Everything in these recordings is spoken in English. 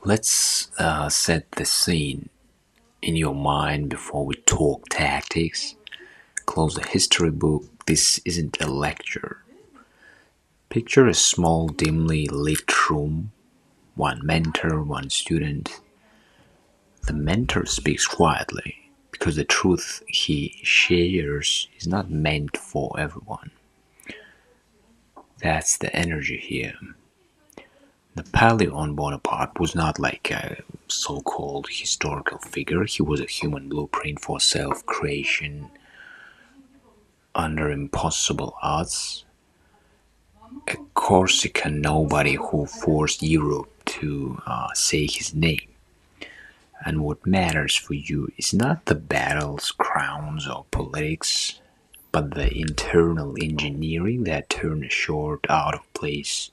Let's set the scene in your mind before we talk tactics. Close the history book. This isn't a lecture. Picture a small, dimly lit room, one mentor, one student. The mentor speaks quietly because the truth he shares is not meant for everyone. That's the energy here. Napoleon Bonaparte was not like a so called historical figure, he was a human blueprint for self creation under impossible odds. A Corsican nobody who forced Europe to say his name. And what matters for you is not the battles, crowns, or politics, but the internal engineering that turned a short, out of place,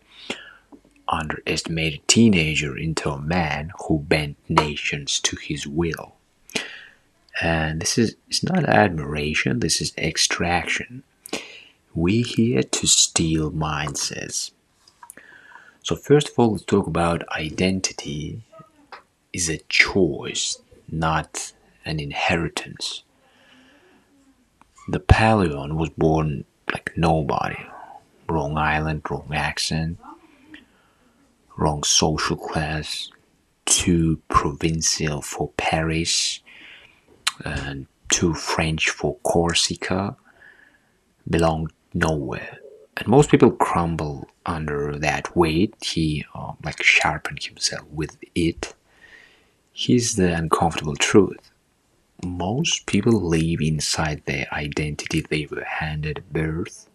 underestimated teenager into a man who bent nations to his will. And this is it's not admiration, this is extraction. We here to steal mindsets. So first of all, let's talk about identity is a choice, not an inheritance. Napoleon was born like nobody. Wrong island, wrong accent, wrong social class, too provincial for Paris, and too French for Corsica, belonged nowhere. And most people crumble under that weight. He sharpened himself with it. Here's the uncomfortable truth. Most people live inside the identity they were handed at birth.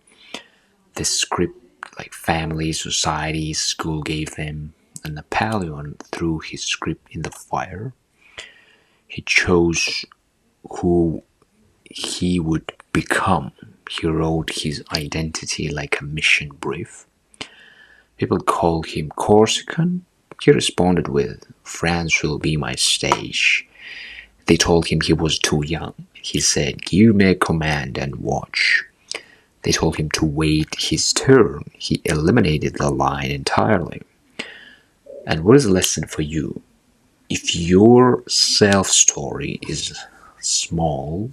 The script like family, society, school gave them. And Napoleon threw his script in the fire. He chose who he would become. He wrote his identity like a mission brief. People called him Corsican. He responded with, France will be my stage. They told him he was too young. He said, give me a command and watch. They told him to wait his turn. He eliminated the line entirely. And what is the lesson for you? If your self-story is small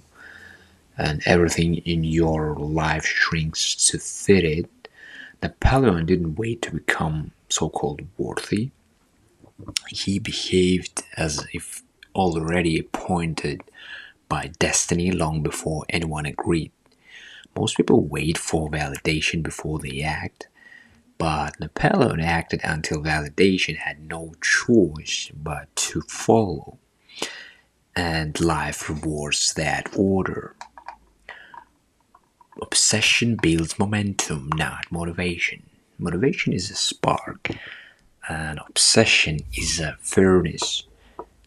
and everything in your life shrinks to fit it, Napoleon didn't wait to become so-called worthy. He behaved as if already appointed by destiny long before anyone agreed. Most people wait for validation before they act, but Napoleon acted until validation had no choice but to follow. And life rewards that order. Obsession builds momentum, not motivation. Motivation is a spark, and obsession is a furnace.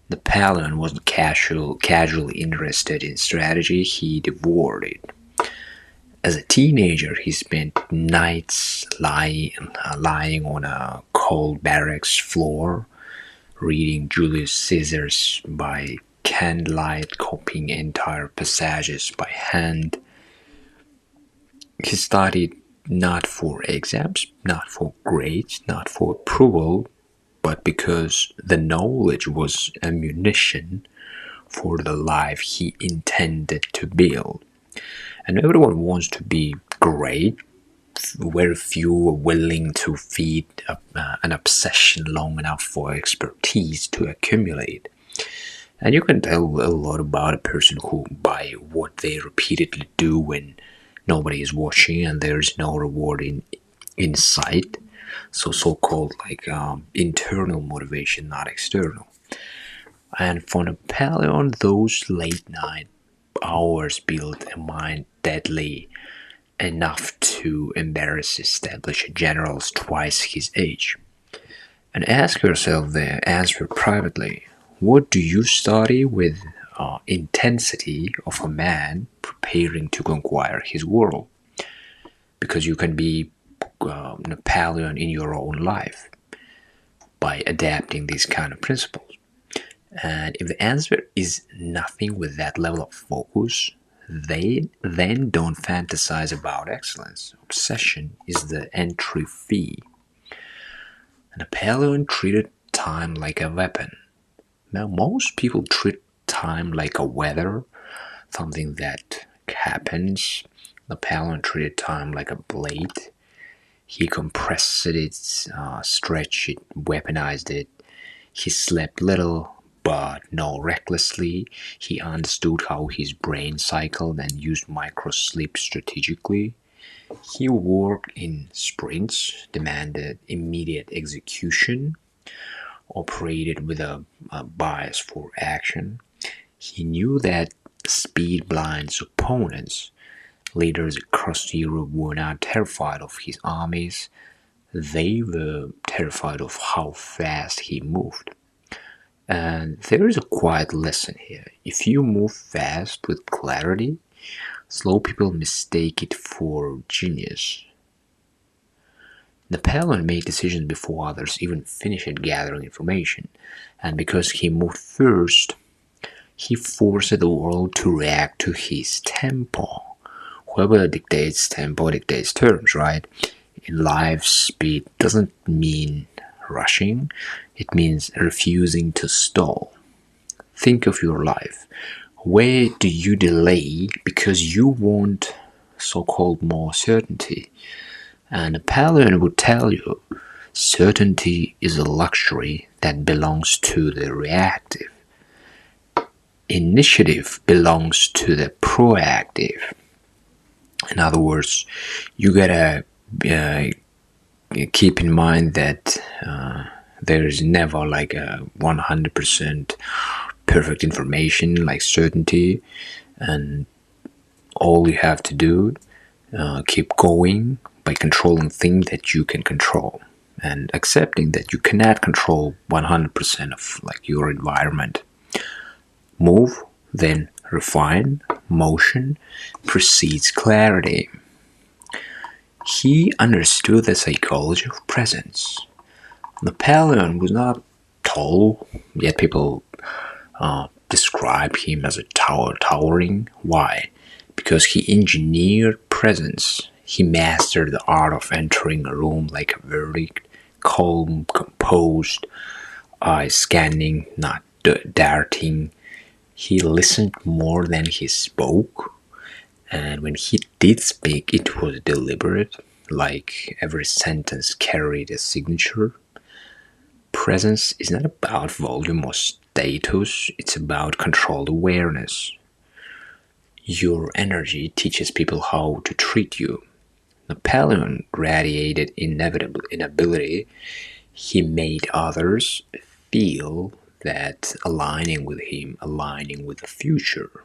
Napoleon wasn't casually interested in strategy, he devoured it. As a teenager, he spent nights lying on a cold barracks floor, reading Julius Caesar's by candlelight, copying entire passages by hand. He studied not for exams, not for grades, not for approval, but because the knowledge was ammunition for the life he intended to build. And everyone wants to be great. Very few are willing to feed an obsession long enough for expertise to accumulate. And you can tell a lot about a person who, by what they repeatedly do when nobody is watching and there is no reward in sight. So-called internal motivation, not external. And for Napoleon, those late night hours built a mind deadly enough to embarrass established generals twice his age. And ask yourself the answer privately. What do you study with intensity of a man preparing to conquer his world? Because you can be Napoleon in your own life by adapting these kind of principles. And if the answer is nothing with that level of focus, then don't fantasize about excellence. Obsession is the entry fee. Napoleon treated time like a weapon. Now, most people treat time like a weather, something that happens. Napoleon treated time like a blade. He compressed it, stretched it, weaponized it. He slept little, but no recklessly. He understood how his brain cycled and used micro sleep strategically. He worked in sprints, demanded immediate execution, operated with a bias for action. He knew that speed blinds opponents. Leaders across Europe were not terrified of his armies, they were terrified of how fast he moved. And there is a quiet lesson here. If you move fast with clarity, slow people mistake it for genius. Napoleon made decisions before others even finished gathering information, and because he moved first, he forced the world to react to his tempo. Whoever dictates tempo dictates terms, right? In life, speed doesn't mean rushing, it means refusing to stall. Think of your life. Where do you delay because you want so-called more certainty? And Napoleon would tell you, certainty is a luxury that belongs to the reactive. Initiative belongs to the proactive. In other words, you gotta keep in mind that there is never like a 100% perfect information like certainty, and all you have to do keep going by controlling things that you can control and accepting that you cannot control 100% of like your environment. Move, then refine. Motion precedes clarity. He understood the psychology of presence. Napoleon was not tall, yet people describe him as a towering. Why? Because he engineered presence. He mastered the art of entering a room like a verdict, calm, composed, eyes scanning, not darting. He listened more than he spoke, and when he did speak, it was deliberate, like every sentence carried a signature. Presence is not about volume or status, it's about controlled awareness. Your energy teaches people how to treat you. Napoleon radiated inability. He made others feel that aligning with him, aligning with the future.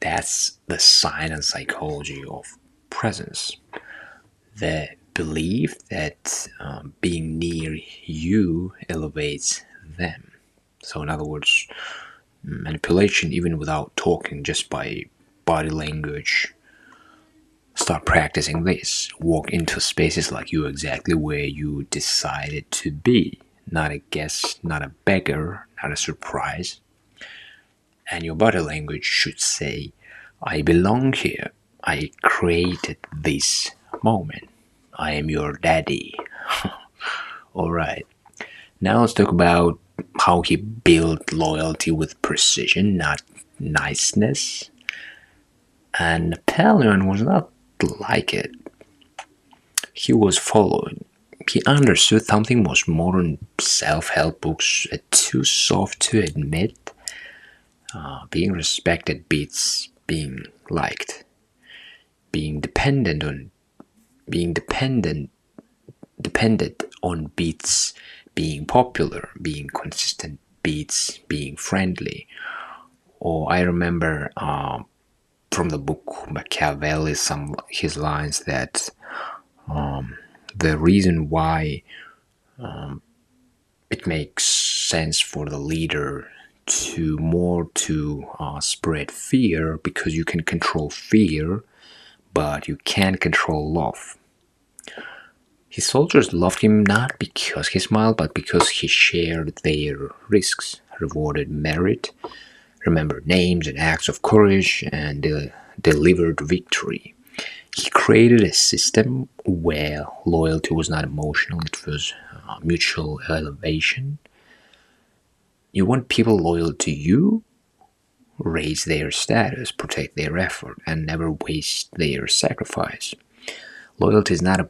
That's the silent psychology of presence. The belief that being near you elevates them. So, in other words, manipulation, even without talking, just by body language. Start practicing this. Walk into spaces like you're exactly where you decided to be. Not a guest, not a beggar, not a surprise. And your body language should say, I belong here. I created this moment. I am your daddy. Alright. Now let's talk about how he built loyalty with precision, not niceness. And Napoleon was not like it. He was followed. He understood something most modern self-help books are too soft to admit. Being respected beats being liked. Dependent on beats being popular. Being consistent beats being friendly. Or I remember from the book Machiavelli, his lines that the reason why it makes sense for the leader to spread fear, because you can control fear, but you can't control love. His soldiers loved him not because he smiled, but because he shared their risks, rewarded merit, remembered names and acts of courage, and delivered victory. He created a system where loyalty was not emotional, it was mutual elevation. You want people loyal to you, raise their status, protect their effort, and never waste their sacrifice. Loyalty is not a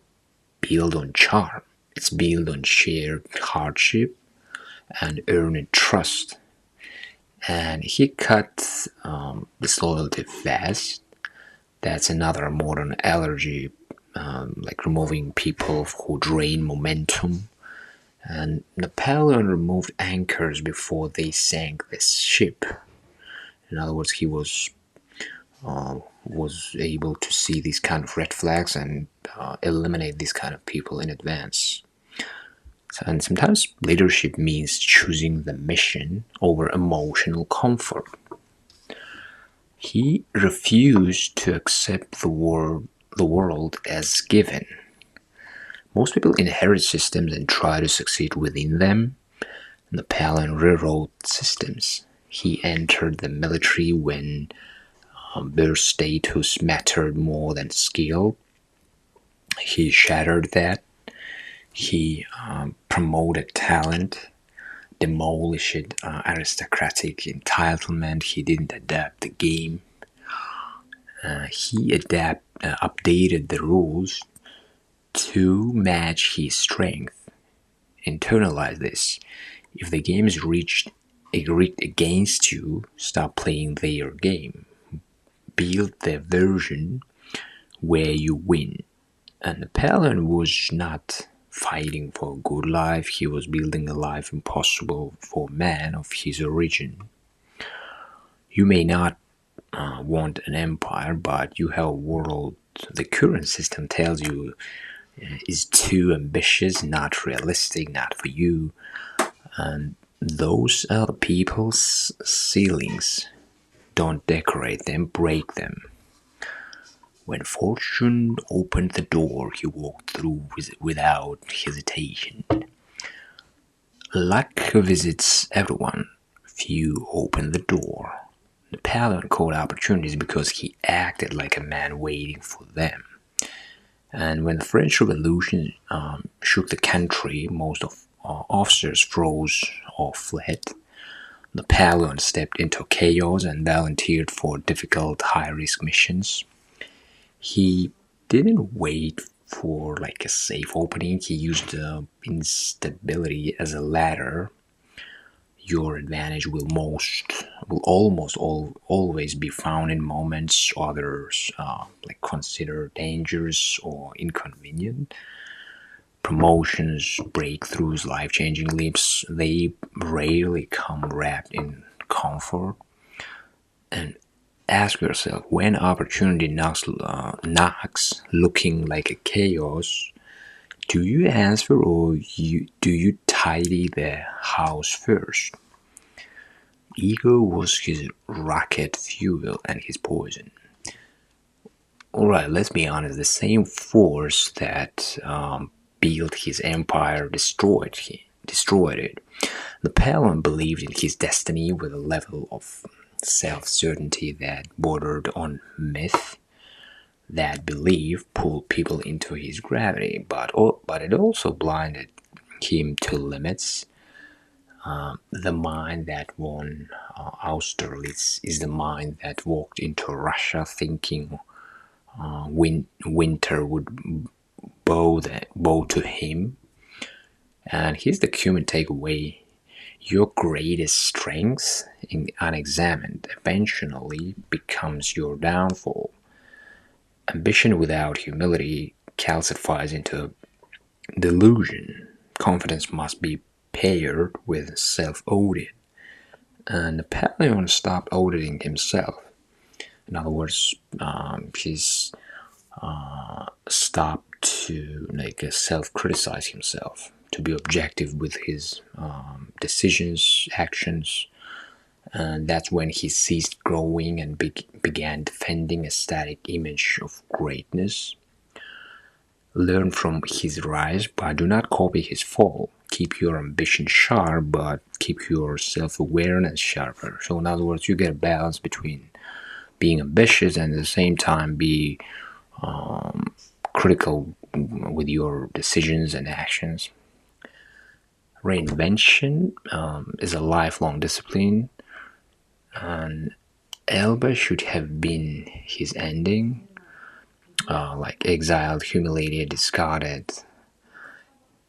built on charm, it's built on shared hardship and earned trust. And he cut this loyalty fast. That's another modern allergy, like removing people who drain momentum. And Napoleon removed anchors before they sank the ship. In other words, he was able to see these kind of red flags and eliminate these kind of people in advance. So, and sometimes leadership means choosing the mission over emotional comfort. He refused to accept the world as given. Most people inherit systems and try to succeed within them. Napoleon rewrote systems. He entered the military when birth status mattered more than skill. He shattered that. He promoted talent, demolished aristocratic entitlement. He didn't adapt the game. He updated the rules to match his strength. Internalize this. If the game is rigged against you, stop playing their game. Build the version where you win. And Napoleon was not fighting for a good life, he was building a life impossible for man of his origin. You may not want an empire, but you have a world the current system tells you is too ambitious, not realistic, not for you. And those are the people's ceilings. Don't decorate them, break them. When fortune opened the door, he walked through without hesitation. Luck visits everyone. Few open the door. Napoleon caught opportunities because he acted like a man waiting for them. And when the French Revolution shook the country, most of officers froze or fled. Napoleon stepped into chaos and volunteered for difficult, high-risk missions. He didn't wait for like a safe opening. He used instability as a ladder. Your advantage will always be found in moments others like consider dangerous or inconvenient. Promotions, breakthroughs, life-changing leaps, they rarely come wrapped in comfort. And ask yourself, when opportunity knocks looking like a chaos, do you answer or do you tidy the house first? Ego was his rocket fuel and his poison. Alright, let's be honest, the same force that built his empire destroyed it. Napoleon believed in his destiny with a level of self-certainty that bordered on myth. That belief pulled people into his gravity, but it also blinded him to limits. The mind that won Austerlitz is the mind that walked into Russia thinking winter would bow to him. And here's the human takeaway. Your greatest strength, unexamined, eventually becomes your downfall. Ambition without humility calcifies into delusion. Confidence must be paired with self-audit. And Napoleon stopped auditing himself. In other words, he's stopped to self-criticize himself, to be objective with his decisions, actions, and that's when he ceased growing and began defending a static image of greatness. Learn from his rise, but do not copy his fall. Keep your ambition sharp, but keep your self-awareness sharper. So in other words, you get a balance between being ambitious and at the same time be critical with your decisions and actions. Reinvention is a lifelong discipline, and Elba should have been his ending, like exiled, humiliated, discarded.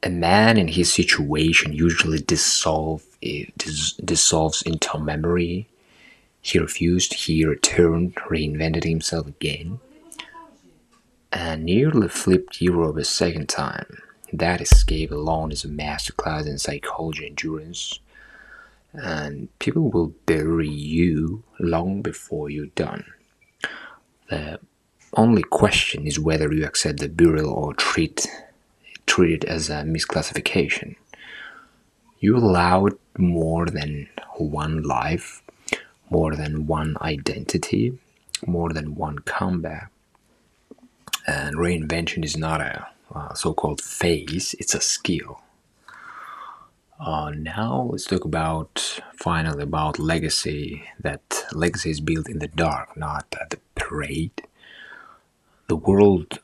A man in his situation usually dissolves into memory. He refused, he returned, reinvented himself again, and nearly flipped Europe a second time. That escape alone is a masterclass in psychology endurance, and people will bury you long before you're done. The only question is whether you accept the burial or treat it as a misclassification. You allowed more than one life, more than one identity, more than one comeback. And reinvention is not a so-called phase; it's a skill. Now let's talk about finally about legacy. That legacy is built in the dark, not at the parade. The world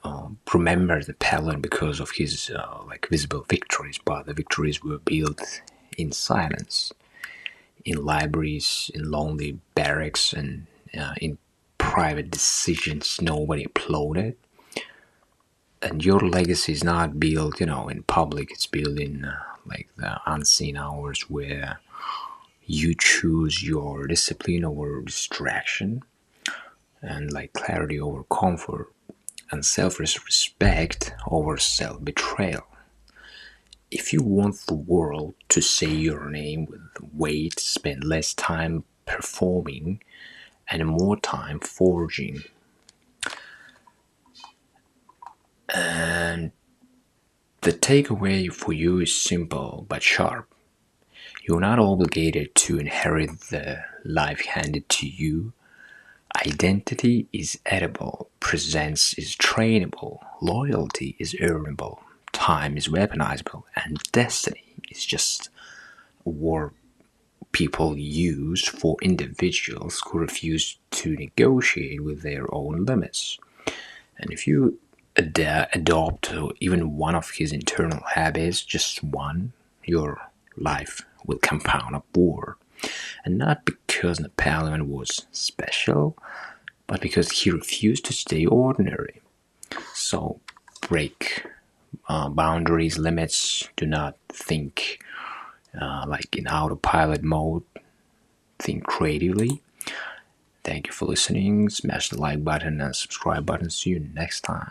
remembers Napoleon because of his like visible victories, but the victories were built in silence, in libraries, in lonely barracks, and in private decisions nobody applauded. And your legacy is not built, in public. It's built in like the unseen hours where you choose your discipline over distraction, and like clarity over comfort, and self-respect over self-betrayal. If you want the world to say your name with weight, spend less time performing and more time forging. And the takeaway for you is simple but sharp. You're not obligated to inherit the life handed to you. Identity is edible, presence is trainable, loyalty is earnable, time is weaponizable, and destiny is just a word people use for individuals who refuse to negotiate with their own limits. And if you adopt even one of his internal habits, just one, your life will compound upward. And not because Napoleon was special, but because he refused to stay ordinary. So break boundaries, limits. Do not think like in autopilot mode. Think creatively. Thank you for listening. Smash the like button and subscribe button. See you next time.